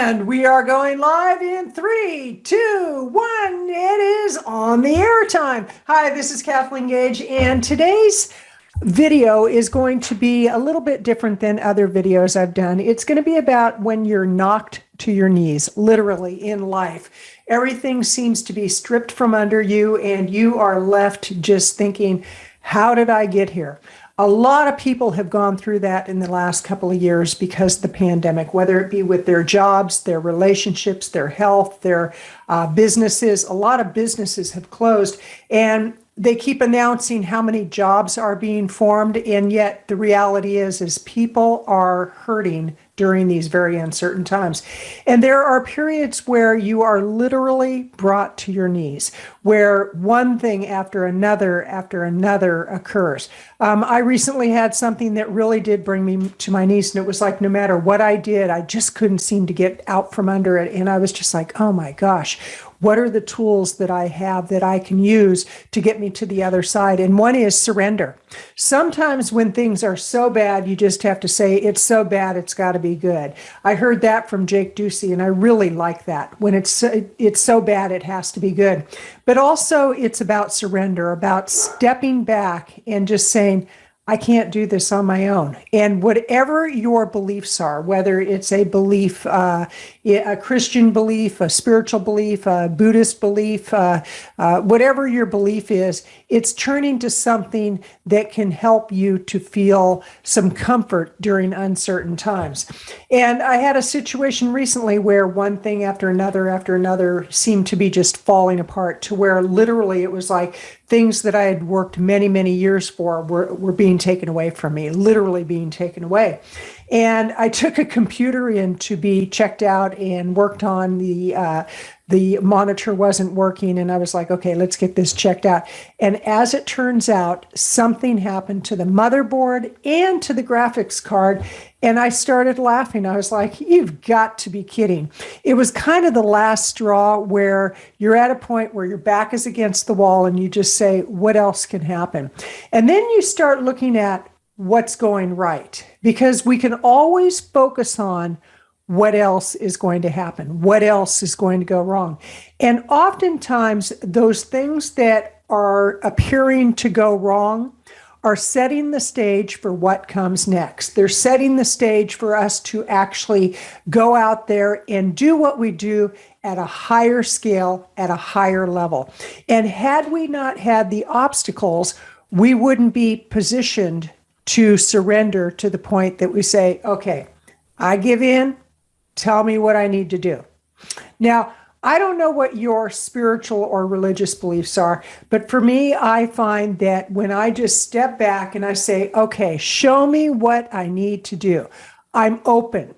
And we are going live in 3, 2, 1. It is on the air time. Hi, this is Kathleen Gage, and today's video is going to be a little bit different than other videos I've done. It's going to be about when you're knocked to your knees, literally in life. Everything seems to be stripped from under you, and you are left just thinking, how did I get here? A lot of people have gone through that in the last couple of years because of the pandemic, whether it be with their jobs, their relationships, their health, their businesses. A lot of businesses have closed, and they keep announcing how many jobs are being formed, and yet the reality is people are hurting during these very uncertain times. And there are periods where you are literally brought to your knees, where one thing after another occurs. I recently had something that really did bring me to my knees, and it was like no matter what I did, I just couldn't seem to get out from under it. And I was just like, oh my gosh, what are the tools that I have that I can use to get me to the other side? And one is surrender. Sometimes when things are so bad, you just have to say, it's so bad, it's got to be good. I heard that from Jake Ducey, and I really like that. When it's so bad, it has to be good. But also it's about surrender, about stepping back and just saying, I can't do this on my own. And whatever your beliefs are, whether it's a belief, a Christian belief, a spiritual belief, a Buddhist belief, whatever your belief is, it's turning to something that can help you to feel some comfort during uncertain times. And I had a situation recently where one thing after another seemed to be just falling apart, to where literally it was like things that I had worked many, many years for were being taken away from me, literally being taken away. And I took a computer in to be checked out and worked on. The monitor wasn't working, and I was like, okay, let's get this checked out. And as it turns out, something happened to the motherboard and to the graphics card, and I started laughing. I was like, you've got to be kidding. It was kind of the last straw where you're at a point where your back is against the wall and you just say, what else can happen? And then you start looking at what's going right, because we can always focus on what else is going to happen, what else is going to go wrong. And oftentimes those things that are appearing to go wrong are setting the stage for what comes next. They're setting the stage for us to actually go out there and do what we do at a higher scale, at a higher level. And had we not had the obstacles, we wouldn't be positioned to surrender to the point that we say, okay, I give in. Tell me what I need to do. Now, I don't know what your spiritual or religious beliefs are, but for me, I find that when I just step back and I say, okay, show me what I need to do. I'm open.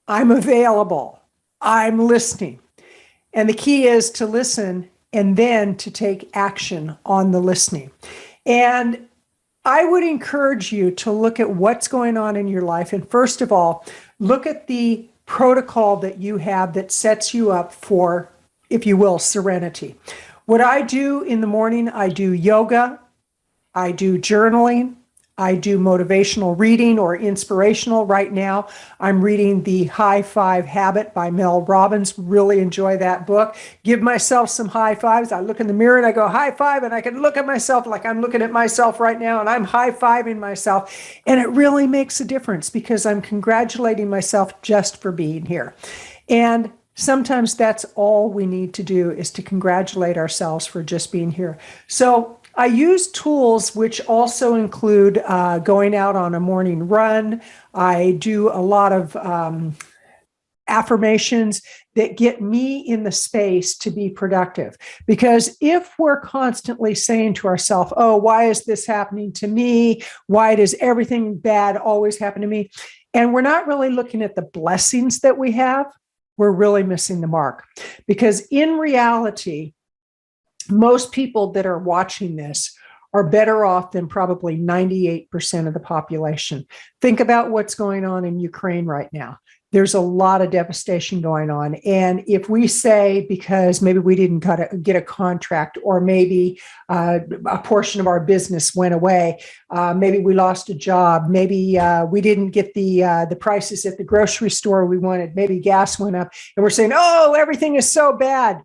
I'm available. I'm listening. And the key is to listen and then to take action on the listening. And I would encourage you to look at what's going on in your life. And first of all, look at the protocol that you have that sets you up for, if you will, serenity. What I do in the morning, I do yoga, I do journaling, I do motivational reading or inspirational. Right now, I'm reading The High Five Habit by Mel Robbins. Really enjoy that book. Give myself some high fives. I look in the mirror and I go high five, and I can look at myself like I'm looking at myself right now, and I'm high-fiving myself. And it really makes a difference because I'm congratulating myself just for being here. And sometimes that's all we need to do, is to congratulate ourselves for just being here. So I use tools which also include going out on a morning run. I do a lot of affirmations that get me in the space to be productive. Because if we're constantly saying to ourselves, oh, why is this happening to me? Why does everything bad always happen to me? And we're not really looking at the blessings that we have, we're really missing the mark. Because in reality, most people that are watching this are better off than probably 98% of the population. Think about what's going on in Ukraine right now. there's a lot of devastation going on. And if we say, because maybe we didn't get a contract, or maybe a portion of our business went away, maybe we lost a job, maybe we didn't get the prices at the grocery store we wanted, maybe gas went up, and we're saying, oh, everything is so bad.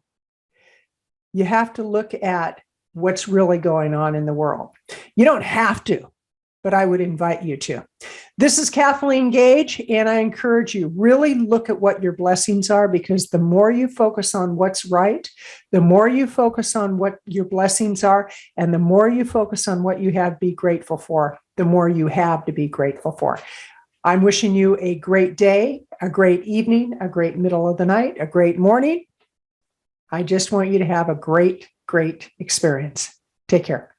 You have to look at what's really going on in the world. You don't have to, but I would invite you to. This is Kathleen Gage, and I encourage you, really look at what your blessings are, because the more you focus on what's right, the more you focus on what your blessings are, and the more you focus on what you have to be grateful for, the more you have to be grateful for. I'm wishing you a great day, a great evening, a great middle of the night, a great morning. I just want you to have a great, great experience. Take care.